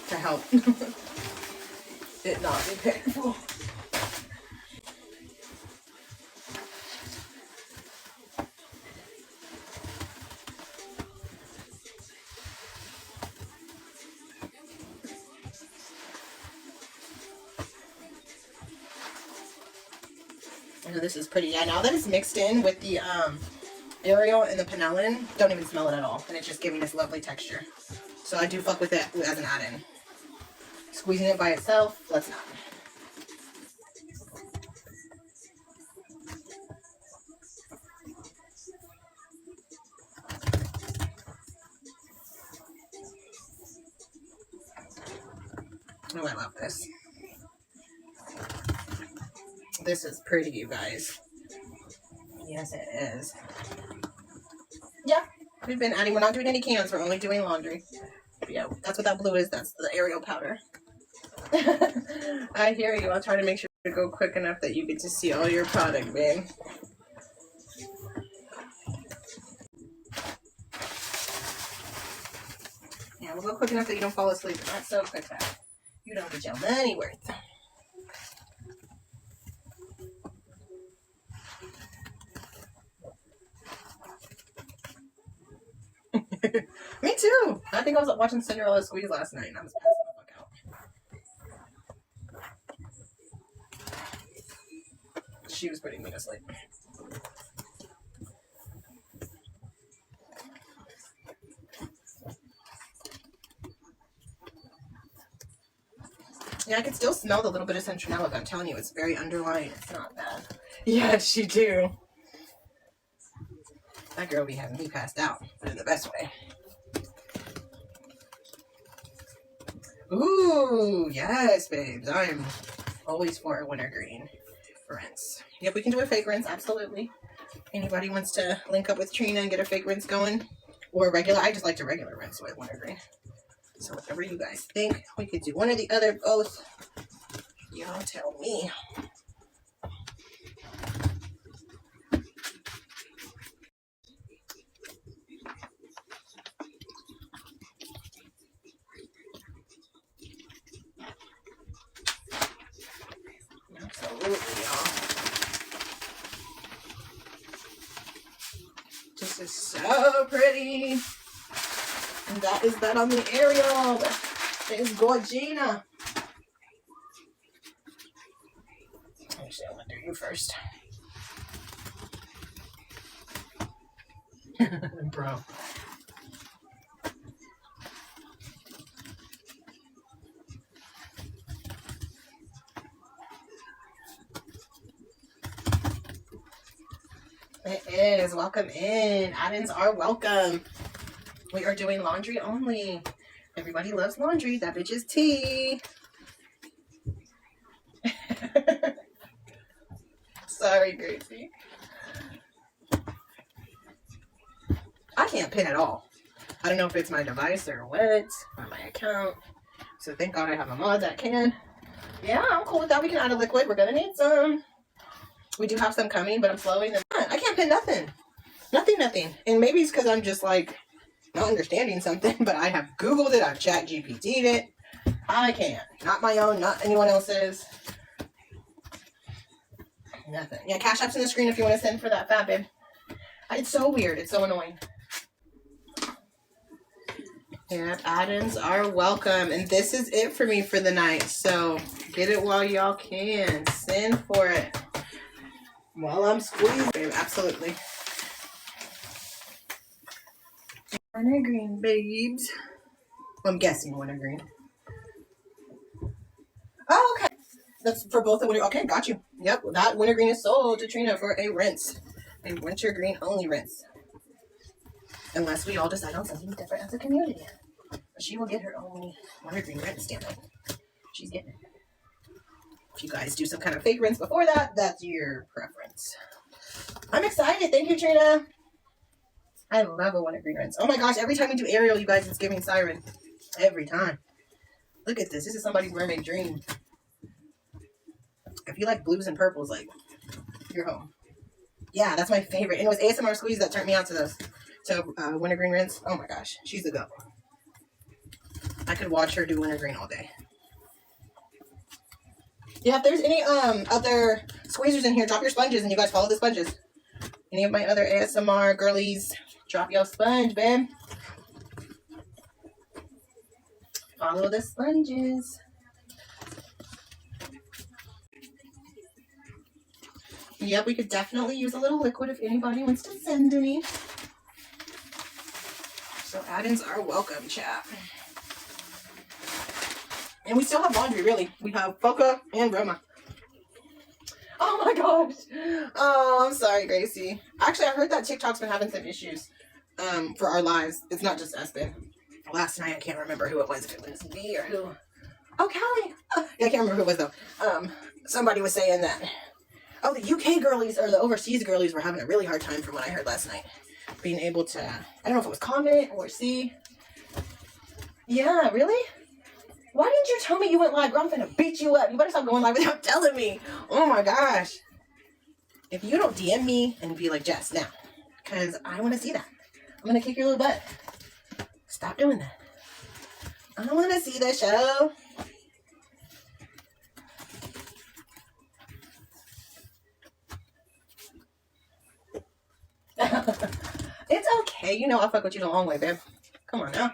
to help it not be painful. I know this is pretty. Yeah, now that it's mixed in with the Ariel and the Penellan, don't even smell it at all. And it's just giving this lovely texture. So I do fuck with it as an add-in. Squeezing it by itself, let's not. Oh, I love this. This is pretty, you guys. Yes, it is. Yeah, we've been adding. We're not doing any cans. We're only doing laundry. But yeah, that's what that blue is. That's the Ariel powder. I hear you. I'll try to make sure to go quick enough that you get to see all your product, babe. Yeah, we'll go quick enough that you don't fall asleep. Not so quick that you don't get your money worth. Me too. I think I was watching Cinderella Squeeze last night and I was passing the fuck out. She was putting me to sleep. Yeah, I can still smell the little bit of citronella, but I'm telling you, it's very underlying. It's not bad. Yes, you do. That girl be having me passed out, but in the best way. Ooh, yes, babes. I'm always for a wintergreen rinse. Yep, we can do a fake rinse, absolutely. Anybody wants to link up with Trina and get a fake rinse going? Or regular? I just like to regular rinse with wintergreen. So whatever you guys think, we could do one or the other, both. Y'all tell me. Absolutely, y'all. This is so pretty. And that is that on the Ariel. That is Gorgina. Actually, I'm going to do you first. Bro. It is. Welcome in. Add-ins are welcome. We are doing laundry only. Everybody loves laundry. That bitch is tea. Sorry, Gracie. I can't pin at all. I don't know if it's my device or what, or my account. So thank God I have a mod that can. Yeah, I'm cool with that. We can add a liquid. We're going to need some. We do have some coming, but I'm slowing them. I can't pin nothing. Nothing. And maybe it's because I'm just like not understanding something, but I have Googled it. I've chat GPT'd it. I can't. Not my own, not anyone else's. Nothing. Yeah, Cash App's in the screen if you want to send for that fat, babe. It's so weird. It's so annoying. Yep, add-ins are welcome. And this is it for me for the night. So get it while y'all can. Send for it. While I'm squeezing, babe. Absolutely. Wintergreen, babes. I'm guessing wintergreen. Oh, okay. That's for both the winter. Okay, got you. Yep, that wintergreen is sold to Trina for a rinse. A wintergreen only rinse. Unless we all decide on something different as a community. But she will get her own wintergreen rinse, damn it. She's getting it. If you guys do some kind of fake rinse before that, that's your preference. I'm excited. Thank you, Trina. I love a wintergreen rinse. Oh my gosh, every time we do Ariel, you guys, it's giving siren. Every time. Look at this. This is somebody's mermaid dream. If you like blues and purples, like, you're home. Yeah, that's my favorite. And it was ASMR Squeeze that turned me out to those. So, wintergreen rinse. Oh my gosh. She's the goat. I could watch her do wintergreen all day. Yeah, if there's any other squeezers in here, drop your sponges and you guys follow the sponges. Any of my other ASMR girlies, drop your sponge, babe. Follow the sponges. Yep, we could definitely use a little liquid if anybody wants to send any. So add-ins are welcome, chat. And we still have laundry, really. We have Boca and Roma. Oh my gosh. Oh, I'm sorry, Gracie. Actually, I heard that TikTok's been having some issues for our lives. It's not just us, babe. Last night, I can't remember who it was. If it was me or who. Oh, Callie. Yeah, I can't remember who it was, though. Somebody was saying that. Oh, the UK girlies or the overseas girlies were having a really hard time from what I heard last night. Being able to, I don't know if it was comment or see. Yeah, really? Why didn't you tell me you went live? Girl, I'm finna beat you up. You better stop going live without telling me. Oh my gosh. If you don't DM me and be like, Jess, now. Because I want to see that. I'm going to kick your little butt. Stop doing that. I don't want to see the show. It's okay. You know I'll fuck with you the long way, babe. Come on now.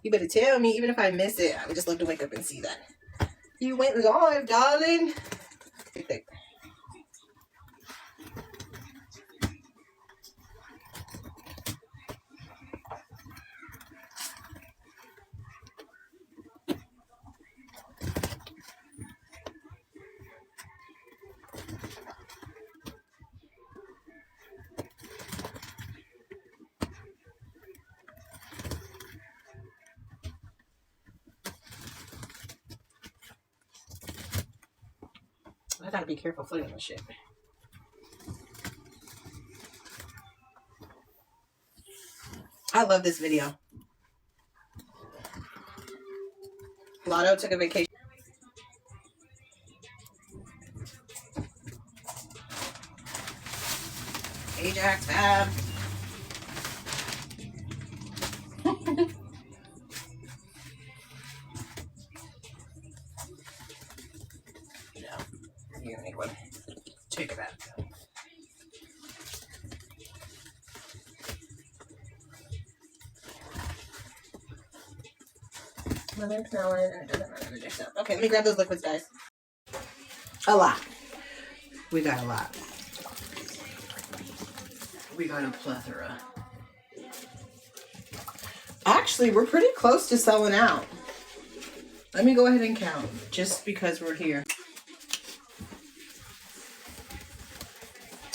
You better tell me, even if I miss it. I would just love to wake up and see that. You went live, darling. Think. I gotta be careful footing this shit. I love this video. Lotto took a vacation. Ajax, Fab. You need one. Take it back. Lemon melon, and it doesn't matter the dish up. Okay, let me grab those liquids, guys. A lot. We got a lot. We got a plethora. Actually, we're pretty close to selling out. Let me go ahead and count, just because we're here.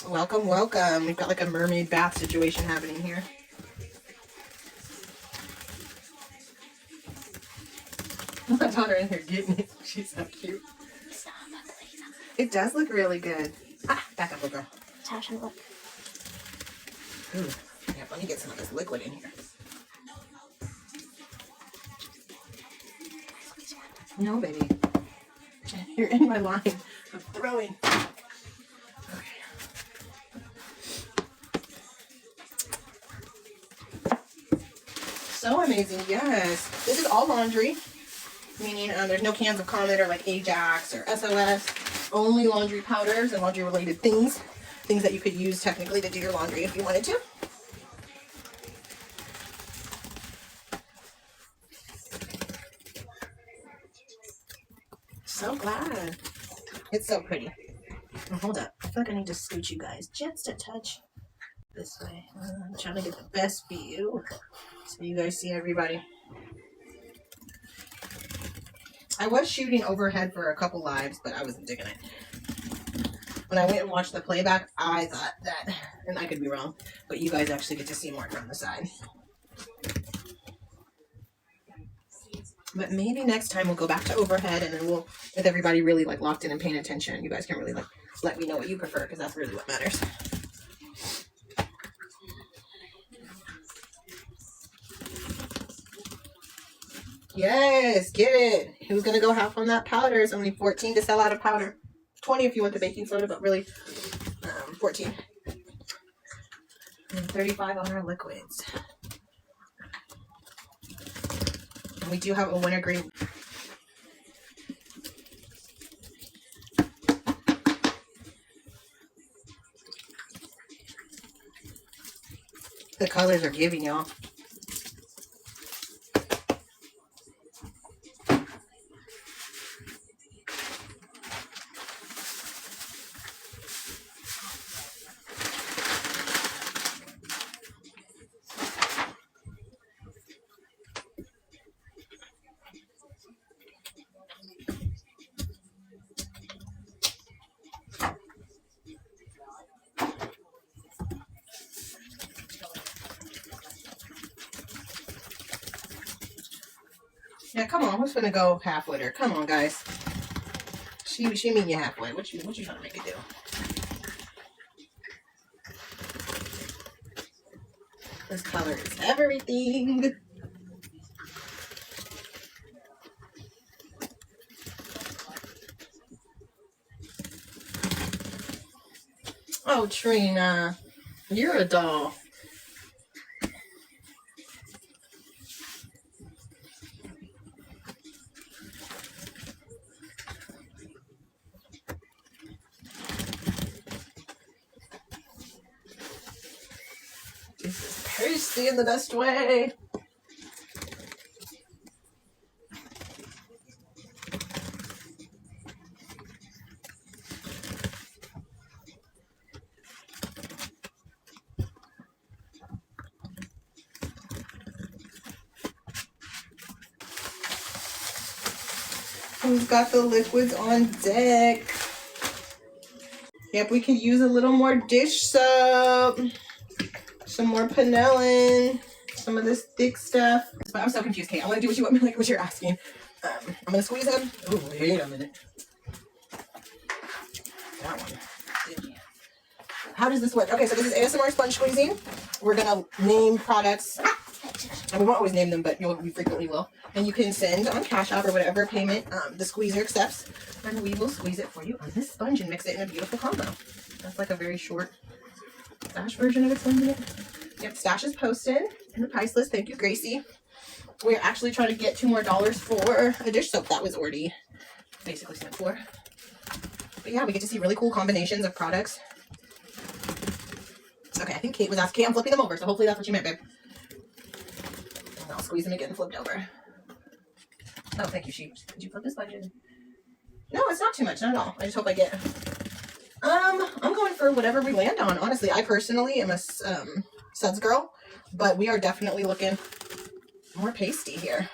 Welcome, welcome. We've got like a mermaid bath situation happening here. My daughter in here getting it. She's so cute. It does look really good. Ah, back up, little girl. That's how it should look. Ooh, yeah, let me get some of this liquid in here. No, baby. You're in my line of throwing. So amazing, yes. This is all laundry, meaning there's no cans of Comet or like Ajax or SOS. Only laundry powders and laundry related things. Things that you could use technically to do your laundry if you wanted to. So glad. It's so pretty. Oh, hold up. I feel like I need to scoot you guys just a touch this way. I'm trying to get the best view so you guys see everybody. I was shooting overhead for a couple lives, but I wasn't digging it. When I went and watched the playback, I thought that, and I could be wrong, but you guys actually get to see more from the side. But maybe next time we'll go back to overhead, and then we'll, with everybody really like locked in and paying attention, you guys can really like let me know what you prefer, because that's really what matters. Yes, get it. Who's gonna go half on that powder? It's only 14 to sell out of powder. 20 if you want the baking soda, but really 14. And 35 on our liquids. We do have a wintergreen. The colors are giving, y'all. Yeah, come on. Who's gonna go half with her? Come on, guys. She meet you halfway. What you trying to make it do? This color is everything. Oh, Trina, you're a doll. This is pasty in the best way. Who's got the liquids on deck? Yep, we could use a little more dish soap, some more Penellan, some of this thick stuff. But I'm so confused, Kate. I want to do what you want me, like what you're asking. I'm gonna squeeze them. Oh, wait a minute. That one. How does this work? Okay, so this is ASMR sponge squeezing. We're gonna name products. And we won't always name them, but we frequently will. And you can send on Cash App or whatever payment the squeezer accepts. And we will squeeze it for you on this sponge and mix it in a beautiful combo. That's like a very short stash version of it. Yep, stash is posted in the price list. Thank you, Gracie. We're actually trying to get $2 more for a dish soap that was already basically sent for. But yeah, we get to see really cool combinations of products. Okay, I think Kate was asking. Kate, I'm flipping them over, so hopefully that's what you meant, babe. And I'll squeeze them and get them flipped over. Oh, thank you, sheep. Did you flip this sponge in? No, it's not too much, not at all. I just hope I get... I'm going for whatever we land on. Honestly, I personally am a suds girl, but we are definitely looking more pasty here.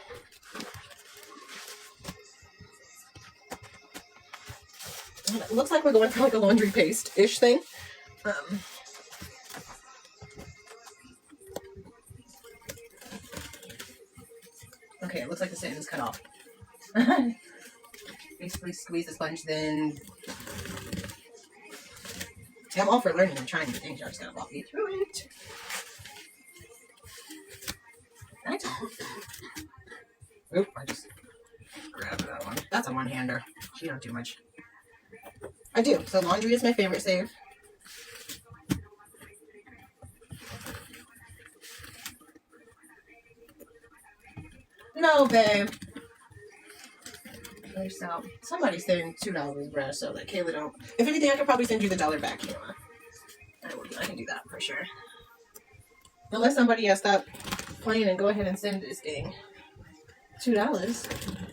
It looks like we're going for like a laundry paste-ish thing. Okay, it looks like the end is cut off. Basically squeeze the sponge, then... See, I'm all for learning and trying new things. I just gotta walk me through it. Oop, I just grabbed that one. That's a one-hander. She don't do much. I do. So laundry is my favorite save. No, babe. So somebody's saying $2, bruh, so that Kayla don't. If anything, I could probably send you the $1 back, Kayla. I can do that for sure. Unless somebody has stopped playing and go ahead and send this thing $2.